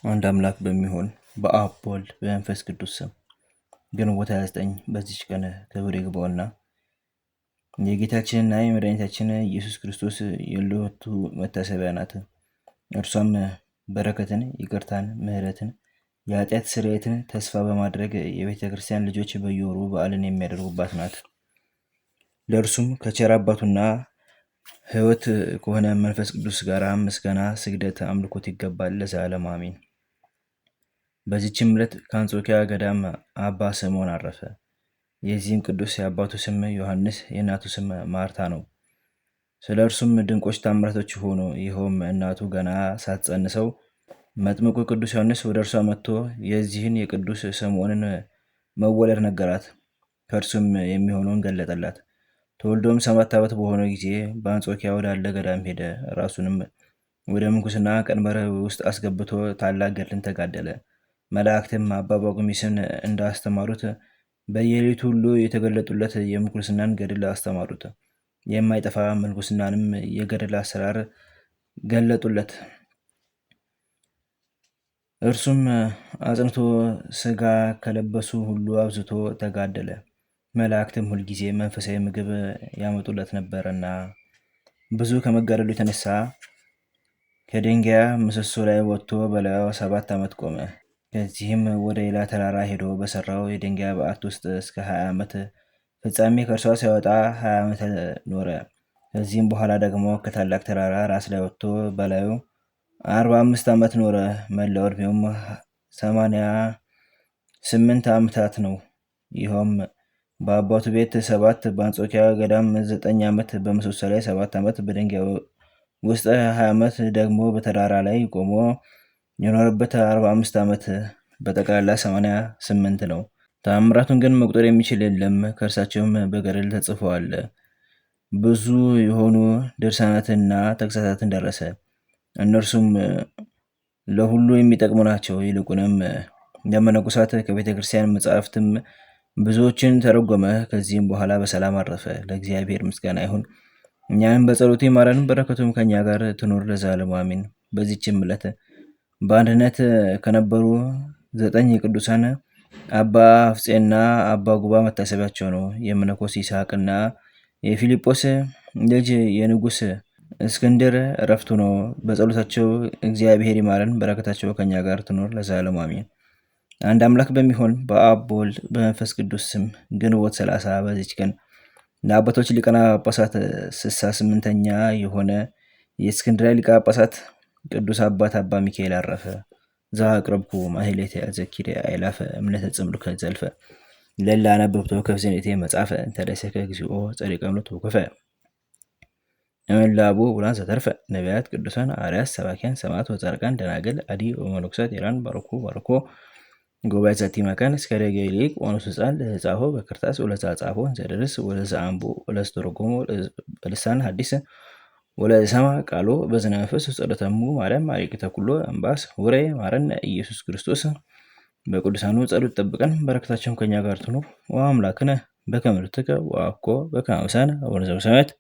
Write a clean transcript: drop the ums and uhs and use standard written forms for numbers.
አንድ አምላክ በሚሆን በአብ በወልድ በመንፈስ ቅዱስ ስም ግንቦት 29 በዚች ቀን ክብር ይግባውና የጌታችንና የመድኃኒታችን ኢየሱስ ክርስቶስ የልደቱ መታሰቢያ ናት። እርሷም በረከትን፣ ይቅርታን፣ ምሕረትን፣ የኃጢአት ስርየትን ተስፋ በማድረግ የቤተ ክርስቲያን ልጆች በየወሩ በዓልን የሚያደርጉባት ናት። ለእርሱም ከቸር አባቱና ሕይወት ከሆነ መንፈስ ቅዱስ ጋር ምስጋና፣ ስግደት፣ አምልኮት ይገባል ለዘላለሙ አሜን። በዚችም ዕለት ከአንጾኪያ ገዳም አባ ስምዖን አረፈ። የዚህም ቅዱስ የአባቱ ስም ዮሐንስ የእናቱ ስም ማርታ ነው። ስለ እርሱም ድንቆች ታምራቶች ሆኑ። ይኸውም እናቱ ገና ሳትጸንሰው መጥምቁ ቅዱስ ዮሐንስ ወደ እርሷ መጥቶ የዚህን የቅዱስ ስምዖንን መወለድ ነገራት። ከእርሱም የሚሆነውን ገለጠላት። ተወልዶም 7 ዓመት በሆነው ጊዜ በአንጾኪያ ወዳለ ገዳም ሄደ። ራሱንም ወደ ምንኩስና ቀንበር ውስጥ አስገብቶ ታላቅ ገድልን ተጋደለ። መላእክትም አባ ጳኩሚስን እንዳስተማሩት በየሌሊቱ ሁሉ የተገለጡለት የምንኩስናን ገድል አስተማሩት። የማይጠፋ ምንኩስናንም የገድል አሰራር ገለጡለት። እርሱም አጽንቶ ስጋ ከለበሱ ሁሉ አብዝቶ ተጋደለ። መላእክትም ሁልጊዜ መንፈሳዊ ምግብ ያመጡለት ነበርና ብዙ ከመጋደሉ የተነሳ ከድንጋይ ምሰሶ ላይ ወጥቶ በላዩ 7 ዓመት ቆመ። ከዚህም ወደ ሌላ ተራራ ሄዶ በሰራው የድንጋይ በዓት ውስጥ እስከ 20 ዓመት ፍጻሜ ከእርሷ ሳይወጣ 20 ዓመት ኖረ። ከዚህም በኋላ ደግሞ ከታላቅ ተራራ ራስ ላይ ወጥቶ በላዩ 45 ዓመት ኖረ። መላው ዕድሜውም 88 ዓመታት ነው። ይኸውም በአባቱ ቤት 7፣ በአንጾኪያ ገዳም 9 ዓመት፣ በምሰሶ ላይ 7 ዓመት፣ በድንጋይ ውስጥ 20 ዓመት፣ ደግሞ በተራራ ላይ ቆሞ የኖረበት 45 ዓመት፣ በጠቅላላ 88 ነው። ተአምራቱን ግን መቁጠር የሚችል የለም። ከእርሳቸውም በገድል ተጽፈዋል። ብዙ የሆኑ ድርሳናትና ተግሳጻትን ደረሰ። እነርሱም ለሁሉ የሚጠቅሙ ናቸው። ይልቁንም ለመነኮሳት ከቤተ ክርስቲያን መጻሕፍትም ብዙዎችን ተረጎመ። ከዚህም በኋላ በሰላም አረፈ። ለእግዚአብሔር ምስጋና ይሁን፣ እኛንም በጸሎቱ ይማረን፣ በረከቱም ከኛ ጋር ትኑር ለዘላለሙ አሜን። በዚችም ዕለት በአንድነት ከነበሩ 9 ቅዱሳን አባ አፍጼና አባ ጉባ መታሰቢያቸው ነው። የመነኮስ ይስሐቅና የፊልጶስ ልጅ የንጉሥ እስክንድር እረፍቱ ነው። በጸሎታቸው እግዚአብሔር ይማረን፣ በረከታቸው ከኛ ጋር ትኑር ለዘላለሙ አሜን። አንድ አምላክ በሚሆን በአብ በወልድ በመንፈስ ቅዱስ ስም ግንቦት 30 በዚች ቀን ለአባቶች ሊቃነ ጳጳሳት 68ኛ የሆነ የእስክንድርያ ሊቀ ጳጳሳት ቅዱስ አባት አባ ሚካኤል አረፈ። ዘአቅረብኩ ማሕሌተ ዘኪርየ አእላፈ እምነተ ጽምዱከ ዘልፈ ለላ አነበብቶ ከፍዘኔቴ መጻፈ እንተደሰከ እግዚኦ ጸሪቀ ምሎት ወከፈ እምላቡ ቡላን ዘተርፈ ነቢያት ቅዱሳን ሐዋርያት ሰባኪያን ሰማዕታት ወጻድቃን ደናግል አዲ ወመነኮሳት ኢራን ባርኩ ባርኮ ጉባኤ ዘቲ መካን እስከ ደገሊቅ ወንሱ ጻል ለጻፎ በክርታስ ወለዛ ጻፎ ዘደርስ ወለዛ አንቦ ወለስተረጎሞ በልሳን ሐዲስ ወለሰማ ቃሎ በዝነ መንፈስ ጸሎተሙ ማርያም ማሪቅተ ኩሎ አምባስ ወሬ ማረነ ኢየሱስ ክርስቶስ። በቅዱሳኑ ጸሎት ጠብቀን በረከታቸው ከኛ ጋር ትኑር። ወአምላክነ በከመ ርትከ ወአኮ በከመ አምሳነ ወበሰማያት